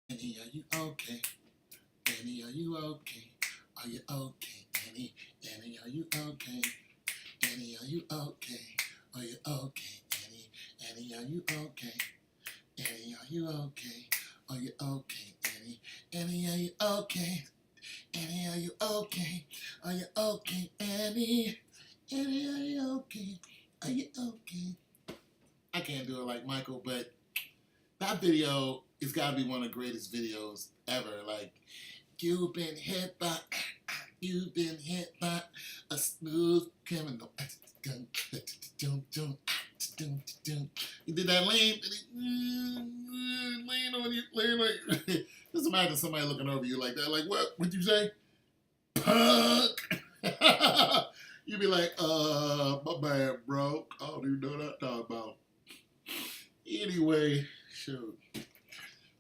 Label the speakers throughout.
Speaker 1: Annie, are you okay? Annie, are you okay? Are you okay, Annie? Annie, are you okay? Annie, are you okay? Are you okay, Annie? Annie, are you okay? Annie, are you okay? Are you okay, Annie? Annie, are you okay? Annie, are you okay? Are you okay, Annie? Annie, are you okay? Are you okay? I can't do it like Michael, but that video is got to be one of the greatest videos ever. Like, you've been hit by, you've been hit by a smooth criminal. He did that lean, lean on you, lean on you. Just imagine somebody looking over you like that. Like, what? What'd you say? Punk. You'd be like, my bad, bro. I don't even know what I'm talking about. Anyway, shoot.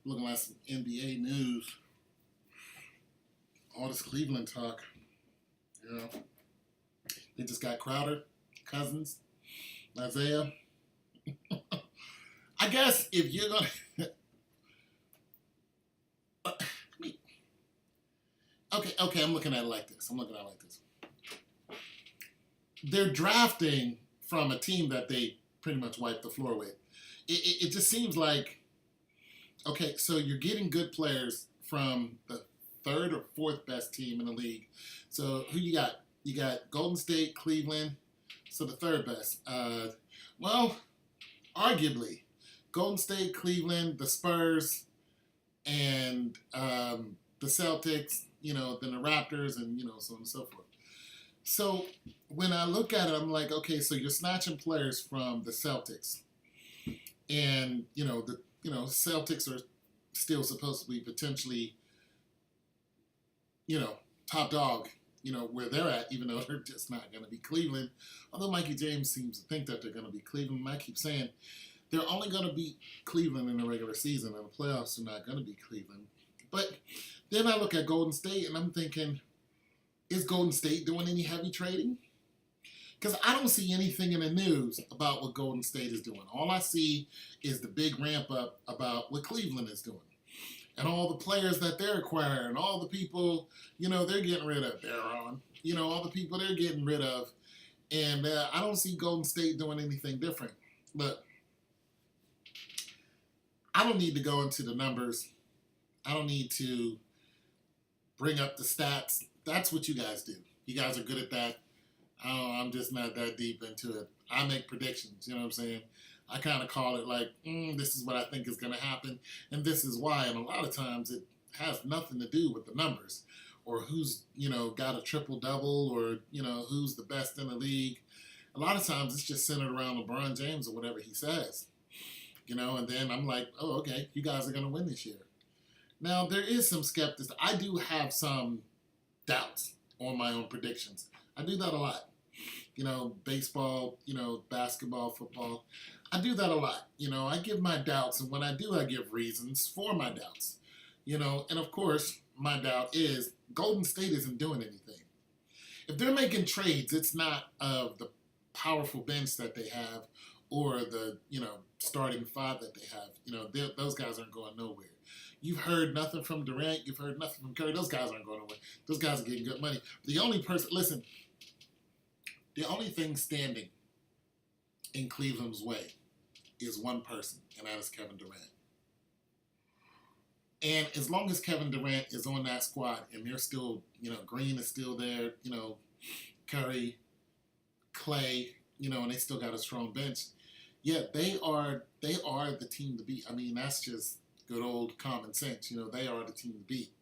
Speaker 1: Looking like some NBA news. All this Cleveland talk. You know, they just got Crowder, Cousins, Isaiah. I guess if you're gonna, okay, I'm looking at it like this. They're drafting from a team that they pretty much wiped the floor with. It just seems like, okay, so you're getting good players from the third or fourth best team in the league. So who you got? You got Golden State, Cleveland. So the third best. Well, arguably, Golden State, Cleveland, the Spurs, and the Celtics. Then the Raptors, and so on and so forth. So when I look at it, I'm like, okay, so you're snatching players from the Celtics, and the Celtics are still supposed to be potentially top dog, where they're at, even though they're just not going to be Cleveland. Although Mikey James seems to think that they're going to be Cleveland. I keep saying they're only going to beat Cleveland in the regular season, and the playoffs are not going to be Cleveland. But then I look at Golden State, and I'm thinking, is Golden State doing any heavy trading? Because I don't see anything in the news about what Golden State is doing. All I see is the big ramp up about what Cleveland is doing. And all the players that they're acquiring, all the people, they're getting rid of. They're on. All the people they're getting rid of. And I don't see Golden State doing anything different. But I don't need to go into the numbers. I don't need to bring up the stats. That's what you guys do. You guys are good at that. I'm just not that deep into it. I make predictions, you know what I'm saying? I kind of call it like, this is what I think is going to happen, and this is why. And a lot of times it has nothing to do with the numbers or who's, got a triple-double or, who's the best in the league. A lot of times it's just centered around LeBron James or whatever he says, and then I'm like, oh, okay, you guys are going to win this year. Now, there is some skepticism. I do have some doubts on my own predictions. I do that a lot. Baseball, basketball, football. I do that a lot. I give my doubts, and when I do, I give reasons for my doubts. And of course, my doubt is Golden State isn't doing anything. If they're making trades, it's not of the powerful bench that they have or the, starting five that they have. Those guys aren't going nowhere. You've heard nothing from Durrant. You've heard nothing from Curry. Those guys aren't going nowhere. Those guys are getting good money. The only thing standing in Cleveland's way is one person, and that is Kevin Durant. And as long as Kevin Durant is on that squad, and they're still, Green is still there, Curry, Clay, and they still got a strong bench. Yeah, they are the team to beat. I mean, that's just good old common sense. They are the team to beat.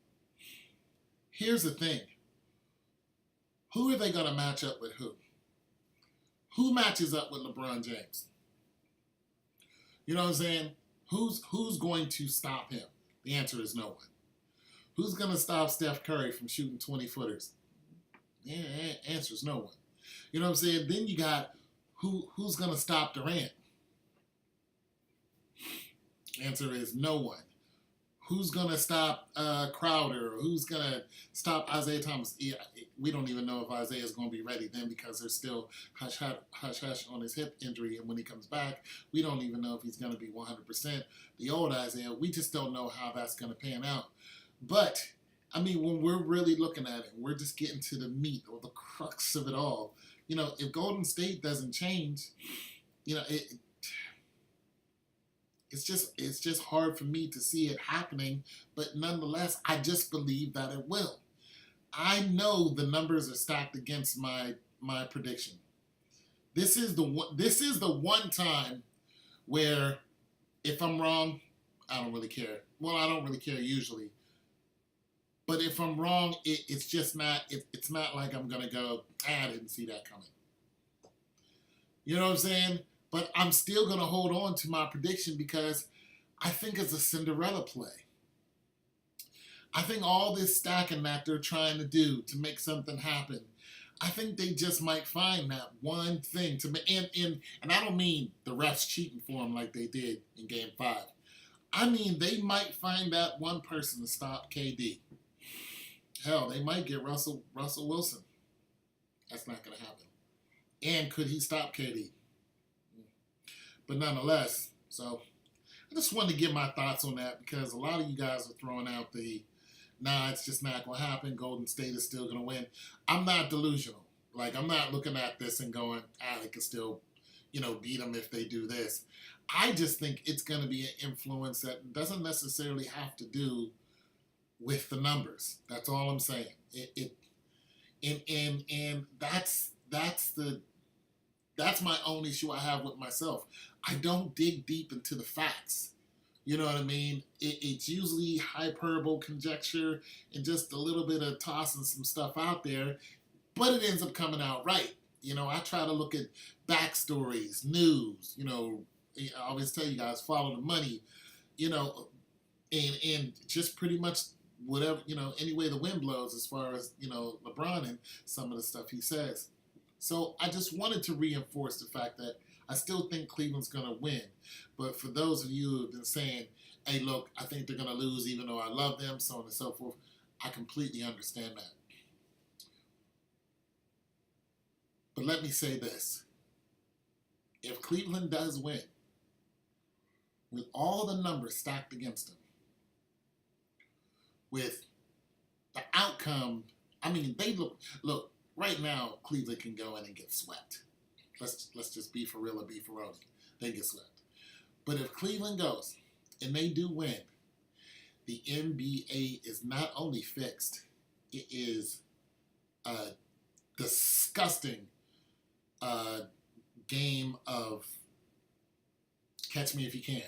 Speaker 1: Here's the thing. Who are they going to match up with who? Who matches up with LeBron James? You know what I'm saying? Who's going to stop him? The answer is no one. Who's going to stop Steph Curry from shooting 20-footers? Yeah, answer is no one. You know what I'm saying? Then you got who's going to stop Durant? Answer is no one. who's gonna stop Crowder? Who's gonna stop Isaiah Thomas? Yeah, we don't even know if Isaiah's gonna be ready then because there's still hush hush on his hip injury, and when he comes back, we don't even know if he's gonna be 100%. The old Isaiah, we just don't know how that's gonna pan out. But I mean, when we're really looking at it, we're just getting to the meat or the crux of it all. You know, if Golden State doesn't change, you know, it's just hard for me to see it happening, but nonetheless, I just believe that it will. I know the numbers are stacked against my prediction. This is the one time where if I'm wrong, I don't really care. Well, I don't really care usually, but if I'm wrong, it's just not. It's not like I'm gonna go. I didn't see that coming. You know what I'm saying? But I'm still gonna hold on to my prediction because I think it's a Cinderella play. I think all this stacking that they're trying to do to make something happen, I think they just might find that one thing to make. And I don't mean the refs cheating for them like they did in Game 5. I mean they might find that one person to stop KD. Hell, they might get Russell Wilson. That's not going to happen. And could he stop KD? But nonetheless, so I just wanted to get my thoughts on that because a lot of you guys are throwing out nah, it's just not going to happen. Golden State is still going to win. I'm not delusional. Like, I'm not looking at this and going, they can still, beat them if they do this. I just think it's going to be an influence that doesn't necessarily have to do with the numbers. That's all I'm saying. And that's my only issue I have with myself. I don't dig deep into the facts. You know what I mean? It's usually hyperbole, conjecture, and just a little bit of tossing some stuff out there, but it ends up coming out right. I try to look at backstories, news. I always tell you guys, follow the money. And just pretty much whatever, any way the wind blows as far as, LeBron and some of the stuff he says. So I just wanted to reinforce the fact that I still think Cleveland's going to win. But for those of you who have been saying, hey, look, I think they're going to lose even though I love them, so on and so forth, I completely understand that. But let me say this. If Cleveland does win, with all the numbers stacked against them, with the outcome, I mean, they look, right now, Cleveland can go in and get swept. Let's just be for real or be for real. They get swept. But if Cleveland goes and they do win, the NBA is not only fixed, it is a disgusting game of catch me if you can.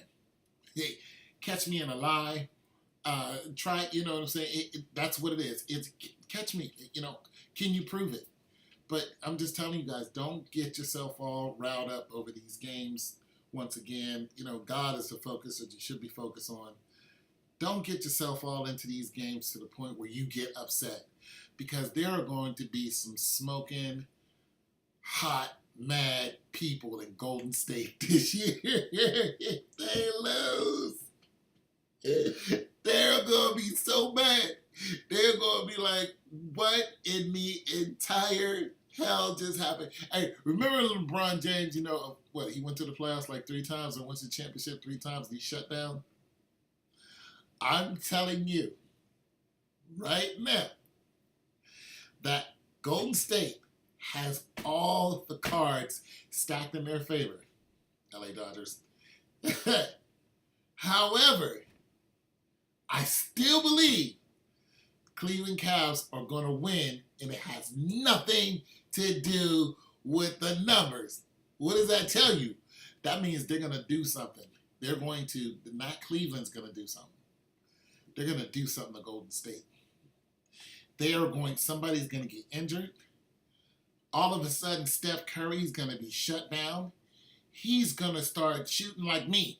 Speaker 1: Hey, catch me in a lie. Try, you know what I'm saying? That's what it is. It's catch me, can you prove it? But I'm just telling you guys, don't get yourself all riled up over these games. Once again, God is the focus that you should be focused on. Don't get yourself all into these games to the point where you get upset because there are going to be some smoking, hot, mad people in Golden State this year. If they lose, they're going to be so mad. They're going to be like, what in the entire hell just happened? Hey, remember LeBron James, he went to the playoffs like 3 times and went to the championship 3 times and he shut down? I'm telling you right now that Golden State has all the cards stacked in their favor. LA Dodgers. However, I still believe Cleveland Cavs are going to win, and it has nothing to do with the numbers. What does that tell you? That means they're going to do something. They're going to, not Cleveland's going to do something. They're going to do something to Golden State. Somebody's going to get injured. All of a sudden, Steph Curry's going to be shut down. He's going to start shooting like me.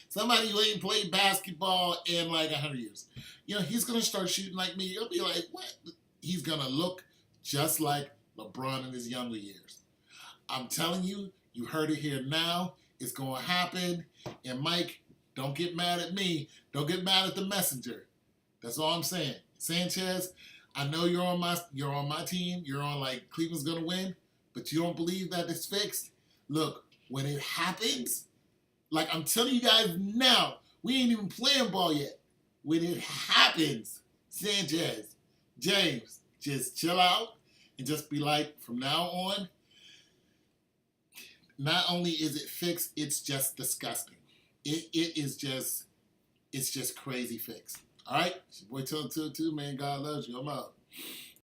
Speaker 1: Somebody who ain't played basketball in like 100 years. He's going to start shooting like me. You'll be like, what? He's going to look just like LeBron in his younger years. I'm telling you, you heard it here now. It's going to happen. And Mike, Don't get mad at me. Don't get mad at the messenger. That's all I'm saying. Sanchez, I know you're on my team. You're on like Cleveland's gonna win, but you don't believe that it's fixed. Look, when it happens, like I'm telling you guys now, we ain't even playing ball yet. When it happens, Sanchez, James, just chill out and just be like, from now on, not only is it fixed, it's just disgusting. It's just crazy fixed. All right? It's your boy Tell 202, man. God loves you. I'm out.